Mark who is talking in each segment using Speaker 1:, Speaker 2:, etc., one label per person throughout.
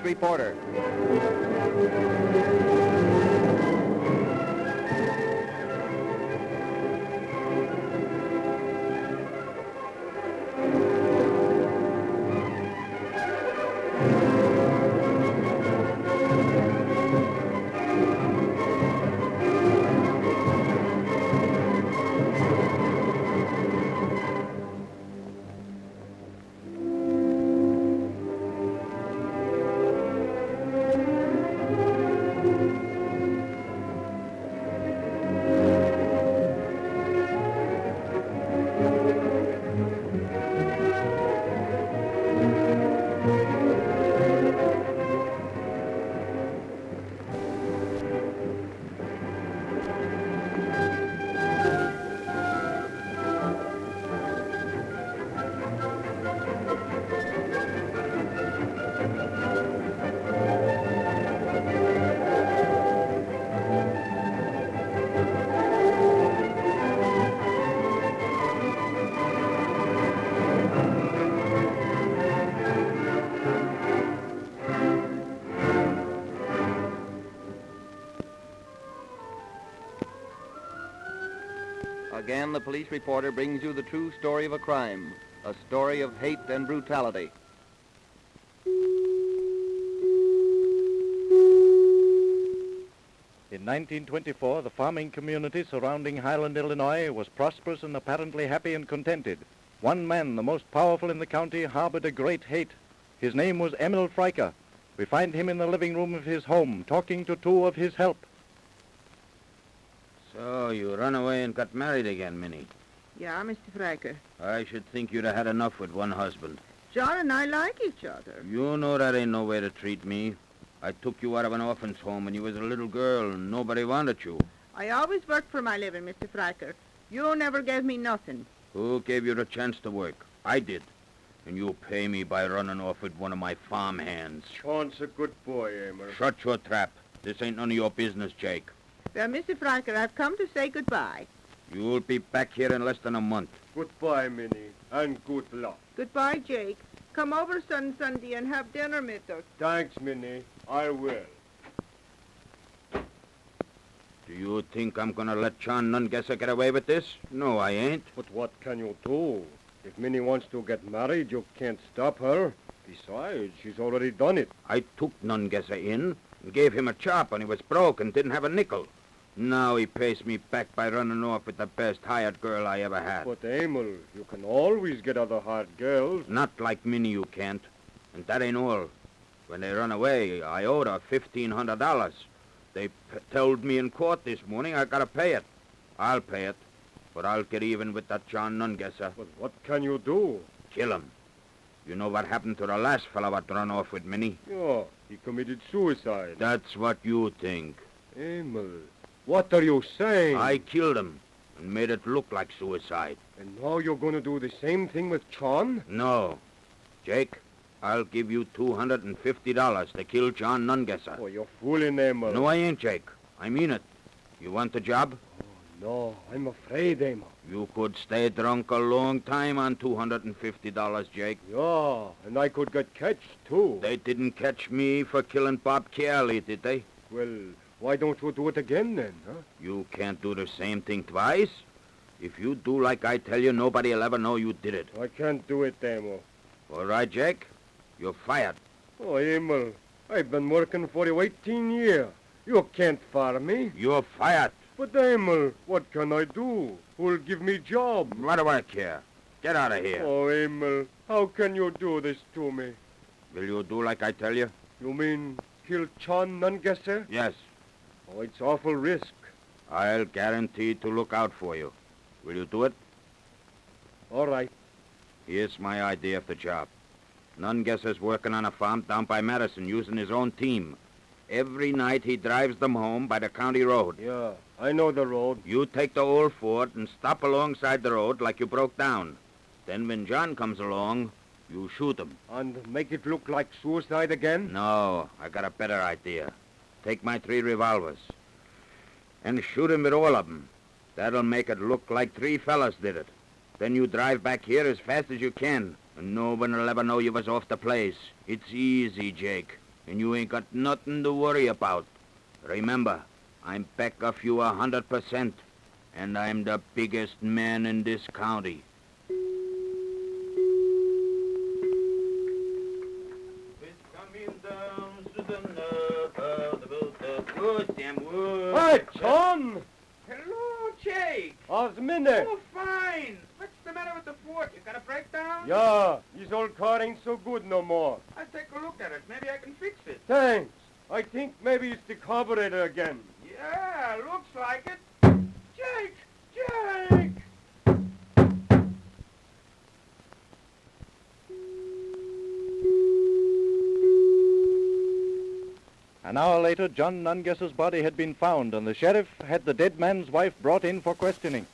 Speaker 1: reporter. Again, the police reporter brings you the true story of a crime, a story of hate and brutality.
Speaker 2: In 1924, the farming community surrounding Highland, Illinois, was prosperous and apparently happy and contented. One man, the most powerful in the county, harbored a great hate. His name was Emil Freiker. We find him in the living room of his home, talking to two of his help.
Speaker 3: So, you run away and got married again, Minnie.
Speaker 4: Yeah, Mr. Freiker.
Speaker 3: I should think you'd have had enough with one husband.
Speaker 4: John and I like each other.
Speaker 3: You know that ain't no way to treat me. I took you out of an orphan's home when you was a little girl and nobody wanted you.
Speaker 4: I always worked for my living, Mr. Freiker. You never gave me nothing.
Speaker 3: Who gave you the chance to work? I did. And you pay me by running off with one of my farm hands.
Speaker 5: Sean's a good boy, Emil.
Speaker 3: Shut your trap. This ain't none of your business, Jake.
Speaker 4: Well, Mr. Freiker, I've come to say goodbye.
Speaker 3: You'll be back here in less than a month.
Speaker 5: Goodbye, Minnie, and good luck.
Speaker 4: Goodbye, Jake. Come over Sunday and have dinner with us.
Speaker 5: Thanks, Minnie. I will.
Speaker 3: Do you think I'm gonna let John Nungesser get away with this? No, I ain't.
Speaker 5: But what can you do? If Minnie wants to get married, you can't stop her. Besides, she's already done it.
Speaker 3: I took Nungesser in and gave him a chop when he was broke and didn't have a nickel. Now he pays me back by running off with the best hired girl I ever had.
Speaker 5: But, Emil, you can always get other hired girls.
Speaker 3: Not like Minnie, you can't. And that ain't all. When they run away, I owed her $1,500. They told me in court this morning I gotta pay it. I'll pay it, but I'll get even with that John Nungesser.
Speaker 5: But what can you do?
Speaker 3: Kill him. You know what happened to the last fellow that run off with Minnie?
Speaker 5: Yeah, he committed suicide.
Speaker 3: That's what you think.
Speaker 5: Emil, what are you saying?
Speaker 3: I killed him and made it look like suicide.
Speaker 5: And now you're going to do the same thing with John?
Speaker 3: No. Jake, I'll give you $250 to kill John Nungesser.
Speaker 5: Oh, you're fooling, Emil.
Speaker 3: No, I ain't, Jake. I mean it. You want the job?
Speaker 5: No, I'm afraid, Emil.
Speaker 3: You could stay drunk a long time on $250, Jake.
Speaker 5: Yeah, and I could get catched, too.
Speaker 3: They didn't catch me for killing Bob Carey, did they?
Speaker 5: Well, why don't you do it again, then, huh?
Speaker 3: You can't do the same thing twice. If you do like I tell you, nobody'll ever know you did it.
Speaker 5: I can't do it, Emil.
Speaker 3: All right, Jake. You're fired.
Speaker 5: Oh, Emil, I've been working for you 18 years. You can't fire me.
Speaker 3: You're fired.
Speaker 5: But, Emil, what can I do? Who'll give me job?
Speaker 3: What do I care? Get out of here.
Speaker 5: Oh, Emil, how can you do this to me?
Speaker 3: Will you do like I tell you?
Speaker 5: You mean kill John Nungesser?
Speaker 3: Yes.
Speaker 5: Oh, it's awful risk.
Speaker 3: I'll guarantee to look out for you. Will you do it?
Speaker 5: All right.
Speaker 3: Here's my idea of the job. Nungesser's working on a farm down by Madison using his own team. Every night he drives them home by the county road.
Speaker 5: Yeah, I know the road.
Speaker 3: You take the old Ford and stop alongside the road like you broke down. Then when John comes along, you shoot him.
Speaker 5: And make it look like suicide again?
Speaker 3: No, I got a better idea. Take my 3 revolvers and shoot him with all of them. That'll make it look like 3 fellas did it. Then you drive back here as fast as you can, and no one will ever know you was off the place. It's easy, Jake. and you ain't got nothing to worry about. Remember, I'm back of you 100%, and I'm the biggest man in this county.
Speaker 5: Hey, John!
Speaker 3: Hello, Jake.
Speaker 5: How's the minute?
Speaker 3: Oh, fine. What's the matter with the fort? You got a breakdown?
Speaker 5: Yeah, his old car ain't so good no more.
Speaker 3: I'll take a look at it. Maybe I can fix it.
Speaker 5: Thanks. I think maybe it's the carburetor again.
Speaker 3: Yeah, looks like it. Jake! Jake!
Speaker 2: An hour later, John Nungesser's body had been found, and the sheriff had the dead man's wife brought in for questioning.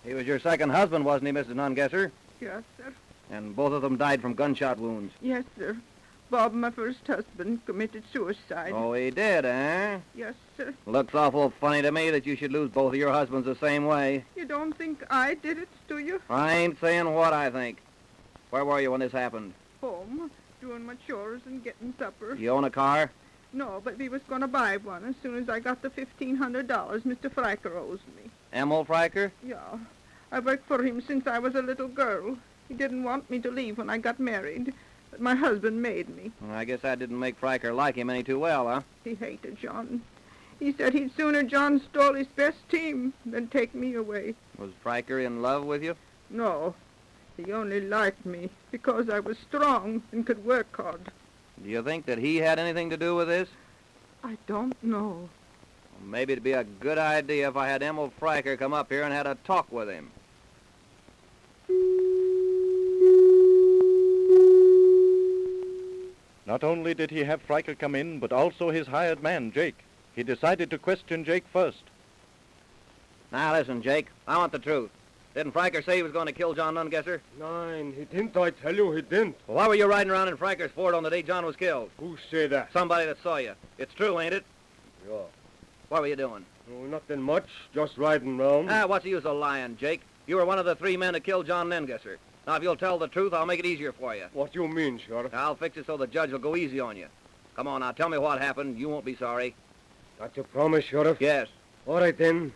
Speaker 1: He was your second husband, wasn't he, Mrs. Nungesser?
Speaker 4: Yes, sir.
Speaker 1: And both of them died from gunshot wounds.
Speaker 4: Yes, sir. Bob, my first husband, committed suicide.
Speaker 1: Oh, he did, eh?
Speaker 4: Yes, sir.
Speaker 1: Looks awful funny to me that you should lose both of your husbands the same way.
Speaker 4: You don't think I did it, do you?
Speaker 1: I ain't saying what I think. Where were you when this happened?
Speaker 4: Home, doing my chores and getting supper.
Speaker 1: You own a car?
Speaker 4: No, but we was going to buy one as soon as I got the $1,500 Mr. Fryker owes me.
Speaker 1: Emil Fryker?
Speaker 4: Yeah. I worked for him since I was a little girl. He didn't want me to leave when I got married, but my husband made me.
Speaker 1: Well, I guess that didn't make Fryker like him any too well, huh?
Speaker 4: He hated John. He said he'd sooner John stole his best team than take me away.
Speaker 1: Was Fryker in love with you?
Speaker 4: No, he only liked me because I was strong and could work hard.
Speaker 1: Do you think that he had anything to do with this?
Speaker 4: I don't know.
Speaker 1: Well, maybe it'd be a good idea if I had Emil Fryker come up here and had a talk with him.
Speaker 2: Not only did he have Fryker come in, but also his hired man, Jake. He decided to question Jake first.
Speaker 1: Now listen, Jake, I want the truth. Didn't Fryker say he was going to kill John Nungesser?
Speaker 5: Nein, he didn't, I tell you, he didn't.
Speaker 1: Well, why were you riding around in Fryker's Ford on the day John was killed?
Speaker 5: Who say that?
Speaker 1: Somebody that saw you. It's true, ain't it?
Speaker 5: Yeah.
Speaker 1: What were you doing?
Speaker 5: Oh, nothing much, just riding round.
Speaker 1: What's the use of lying, Jake? You were one of the 3 men that killed John Nungesser. Now, if you'll tell the truth, I'll make it easier for you.
Speaker 5: What you mean, Sheriff?
Speaker 1: I'll fix it so the judge will go easy on you. Come on, now, tell me what happened. You won't be sorry.
Speaker 5: Got your promise, Sheriff?
Speaker 1: Yes.
Speaker 5: All right, then.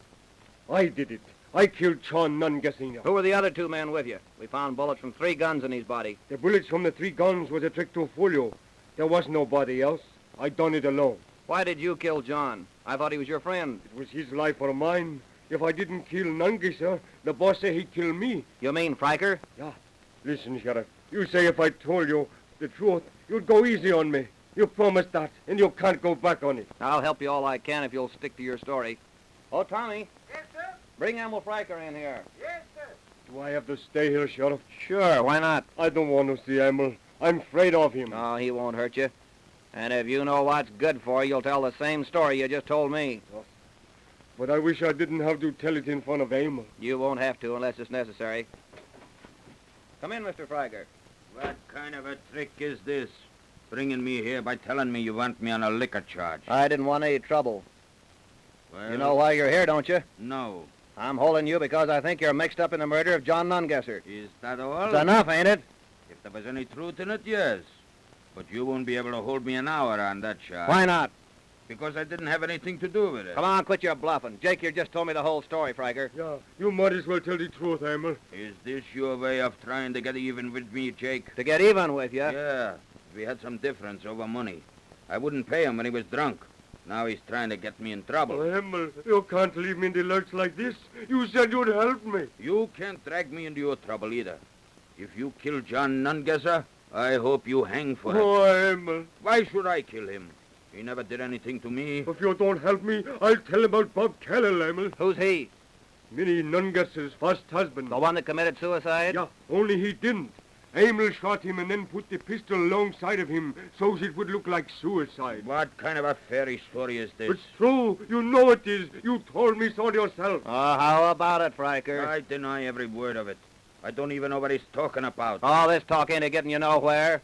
Speaker 5: I did it. I killed John Nungesser.
Speaker 1: Who were the other 2 men with you? We found bullets from 3 guns in his body.
Speaker 5: The bullets from the 3 guns was a trick to fool you. There was nobody else. I done it alone.
Speaker 1: Why did you kill John? I thought he was your friend.
Speaker 5: It was his life or mine. If I didn't kill Nungesser, the boss say he'd kill me.
Speaker 1: You mean Fryker?
Speaker 5: Yeah. Listen, Sheriff. You say if I told you the truth, you'd go easy on me. You promised that, and you can't go back on it.
Speaker 1: I'll help you all I can if you'll stick to your story. Oh, Tommy.
Speaker 3: Yes, sir.
Speaker 1: Bring Emil Fryker in here.
Speaker 3: Yes, sir.
Speaker 5: Do I have to stay here, Sheriff?
Speaker 1: Sure, why not?
Speaker 5: I don't want to see Emil. I'm afraid of him.
Speaker 1: Oh, he won't hurt you. And if you know what's good for you, you'll tell the same story you just told me.
Speaker 5: But I wish I didn't have to tell it in front of Emil.
Speaker 1: You won't have to unless it's necessary. Come in, Mr. Fryker.
Speaker 3: What kind of a trick is this? Bringing me here by telling me you want me on a liquor charge.
Speaker 1: I didn't want any trouble.
Speaker 3: Well,
Speaker 1: You know why you're here, don't you?
Speaker 3: No.
Speaker 1: I'm holding you because I think you're mixed up in the murder of John Nungesser.
Speaker 3: Is that all?
Speaker 1: It's enough, ain't it?
Speaker 3: If there was any truth in it, yes. But you won't be able to hold me an hour on that charge.
Speaker 1: Why not?
Speaker 3: Because I didn't have anything to do with it.
Speaker 1: Come on, quit your bluffing. Jake, you just told me the whole story, Fryker.
Speaker 5: Yeah, you might as well tell the truth, Emil.
Speaker 3: Is this your way of trying to get even with me, Jake?
Speaker 1: To get even with you.
Speaker 3: Yeah. We had some difference over money. I wouldn't pay him when he was drunk. Now he's trying to get me in trouble.
Speaker 5: Oh, Emil, you can't leave me in the lurch like this. You said you'd help me.
Speaker 3: You can't drag me into your trouble either. If you kill John Nungesser, I hope you hang for it.
Speaker 5: Oh, Emil.
Speaker 3: Why should I kill him? He never did anything to me.
Speaker 5: If you don't help me, I'll tell about Bob Kellel, Emil.
Speaker 1: Who's he?
Speaker 5: Minnie Nungesser's first husband.
Speaker 1: The one that committed suicide?
Speaker 5: Yeah, only he didn't. Emil shot him and then put the pistol alongside of him so it would look like suicide.
Speaker 3: What kind of a fairy story is this?
Speaker 5: It's true. You know it is. You told me so yourself.
Speaker 1: Oh, how about it, Fryker?
Speaker 3: I deny every word of it. I don't even know what he's talking about.
Speaker 1: All this talk ain't getting you nowhere.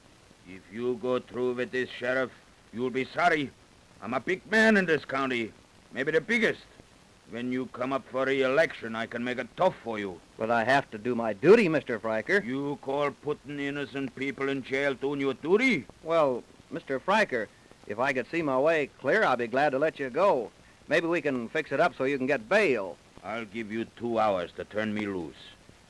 Speaker 3: If you go through with this, Sheriff, you'll be sorry. I'm a big man in this county. Maybe the biggest. When you come up for re-election, I can make it tough for you.
Speaker 1: But I have to do my duty, Mr. Fryker.
Speaker 3: You call putting innocent people in jail doing your duty?
Speaker 1: Well, Mr. Fryker, if I could see my way clear, I'd be glad to let you go. Maybe we can fix it up so you can get bail.
Speaker 3: I'll give you 2 hours to turn me loose.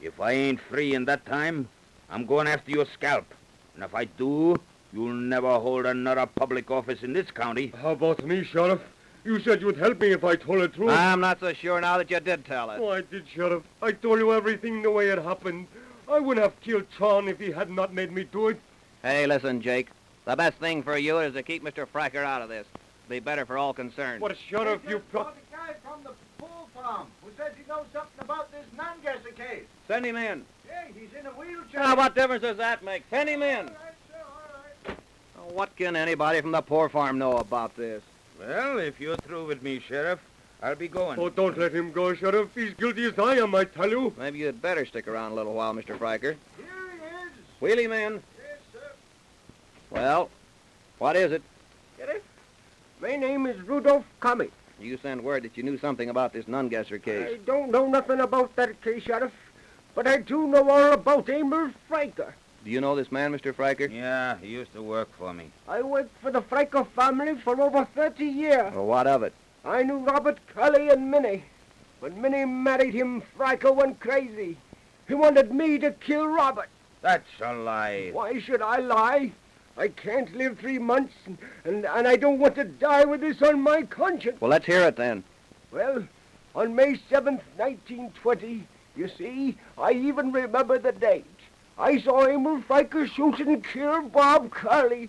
Speaker 3: If I ain't free in that time, I'm going after your scalp. And if I do, you'll never hold another public office in this county.
Speaker 5: How about me, Sheriff? You said you'd help me if I told the truth.
Speaker 1: I'm not so sure now that you did tell it.
Speaker 5: Oh, I did, Sheriff. I told you everything the way it happened. I wouldn't have killed Tron if he had not made me do it.
Speaker 1: Hey, listen, Jake. The best thing for you is to keep Mr. Fryker out of this. Be better for all concerned.
Speaker 5: But, Sheriff, you...
Speaker 6: The guy from the pool farm who says he knows something about this Nungesser case.
Speaker 1: Send him in.
Speaker 6: Yeah, he's in a wheelchair.
Speaker 1: Now, what difference does that make? Send him in.
Speaker 6: All right, sir, all right.
Speaker 1: Oh, what can anybody from the poor farm know about this?
Speaker 3: Well, if you're through with me, Sheriff, I'll be going.
Speaker 5: Oh, don't let him go, Sheriff. He's guilty as I am, I tell you.
Speaker 1: Maybe you'd better stick around a little while, Mr. Fryker.
Speaker 6: Here he is.
Speaker 1: Wheel him in.
Speaker 6: Yes, sir.
Speaker 1: Well, what is it?
Speaker 7: Sheriff, my name is Rudolph Comet.
Speaker 1: You sent word that you knew something about this Nungesser
Speaker 7: I
Speaker 1: case.
Speaker 7: don't know nothing about that case, Sheriff, but I do know all about Emil Fryker.
Speaker 1: Do you know this man, Mr. Fryker?
Speaker 3: Yeah, he used to work for me.
Speaker 7: I worked for the Fryker family for over 30 years.
Speaker 1: Well, what of it?
Speaker 7: I knew Robert Curley and Minnie. When Minnie married him, Fryker went crazy. He wanted me to kill Robert.
Speaker 3: That's a lie.
Speaker 7: Why should I lie? I can't live 3 months, and I don't want to die with this on my conscience.
Speaker 1: Well, let's hear it then.
Speaker 7: Well, on May 7th, 1920, you see, I even remember the date. I saw Emil Fryker shoot and kill Bob Curley.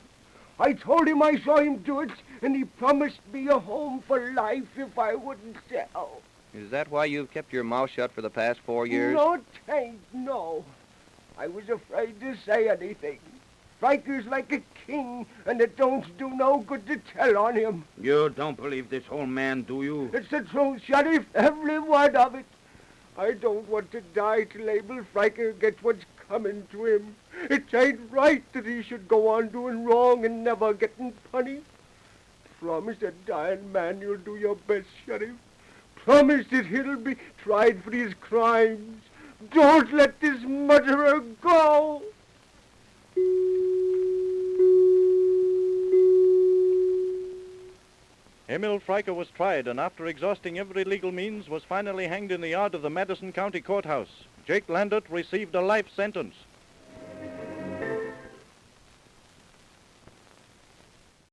Speaker 7: I told him I saw him do it, and he promised me a home for life if I wouldn't tell.
Speaker 1: Is that why you've kept your mouth shut for the past 4 years?
Speaker 7: No, tain't, no. I was afraid to say anything. Fryker's like a king, and it don't do no good to tell on him.
Speaker 3: You don't believe this whole man, do you?
Speaker 7: It's the truth, Sheriff, every word of it. I don't want to die till Emil Fryker gets what's coming to him. It ain't right that he should go on doing wrong and never getting punished. Promise a dying man you'll do your best, Sheriff. Promise that he'll be tried for his crimes. Don't let this murderer go.
Speaker 2: Emil Fryker was tried and after exhausting every legal means was finally hanged in the yard of the Madison County Courthouse. Jake Landert received a life sentence.